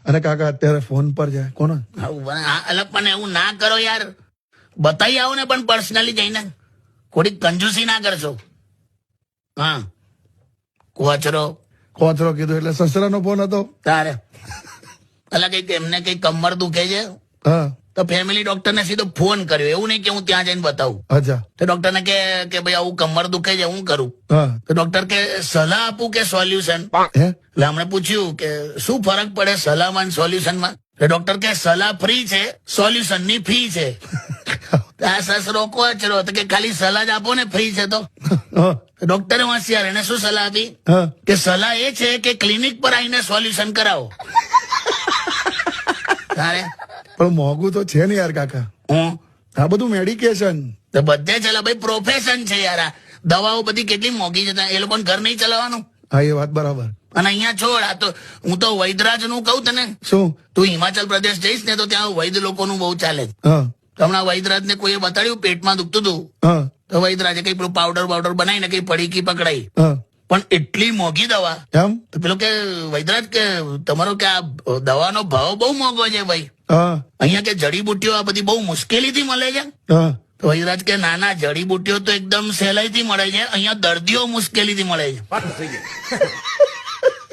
અને કાકા અત્યારે ફોન પર જાય કોણ? અલગ પણ એવું ના કરો યાર, બતાવી આવો ને પણ પર્સનલી જઈને, થોડીક કંજૂસી ના કરશો. હા કોચરો કોચરો કીધું એટલે સસરાનો ફોન હતો તારે. અલા કઈક એમને કઈ કમર દુખે છે હા તો ફેમિલી ડોક્ટર ને સીધો ફોન કર્યો, એવું નહીં કે હું ત્યાં જઈને બતાવું. અચ્છા તો ડોક્ટર ને કે ભાઈ આવું કમર દુખે છે, હું કરું? હા તો ડોક્ટર કે સલાહ આપું કે સોલ્યુશન? હે એટલે હમણે પૂછ્યું કે શું ફરક પડે સલાહમાં સોલ્યુશનમાં? એટલે ડોક્ટર કે સલાહ ફ્રી છે, સોલ્યુશન ની ફી છે. આ સસરો કોચરો તો કે ખાલી સલાહ જ આપો ને, ફ્રી છે તો. હા ડોક્ટરે હોશિયાર, એને શું સલાહ આપી હા કે સલાહ એ છે કે ક્લિનિક પર આવીને સોલ્યુશન કરાવો. તારે પણ મોંઘું તો છે ને યાર કાકા, હું આ બધું મેડિકેશન. તો બધે ચલા ભાઈ, પ્રોફેશન છે યાર. આ દવાઓ બધી કેટલી મોંઘી છે, એ લોકોને ઘર નહીં ચલાવવાનું. હા એ વાત બરાબર. અને અહીંયા છોડ, આ તો હું તો વૈદરાજ નું કહું તને, શું? તું હિમાચલ પ્રદેશ જઈશ ને તો ત્યાં વૈદ લોકોનું બહુ ચાલે છે. હા તો હમણાં વૈદરાજ ને કોઈએ બતાડ્યું પેટમાં દુખતું હતું, હા તો વૈદરાજે કઈ પેલું પાવડર બનાવીને કઈ પડીકી પકડાઈ, હા પણ એટલી મોંઘી દવા. એમ? તો પેલો કે વૈદરાજ કે તમારો કે આ દવાનો ભાવ બહુ મોંઘો છે ભાઈ, હા અહીંયા કે જડીબુટ્ટીઓ આ બધી બહુ મુશ્કેલીથી મળે છે. હા તો વૈદરાજ કે નાના, જડીબુટ્ટીઓ તો એકદમ સહેલાઈથી મળે છે, અહીંયા દર્દીઓ મુશ્કેલીથી મળે છે.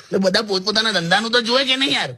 એટલે બધા પોતપોતાના ધંધાનું તો જોવે કે નહીં યાર.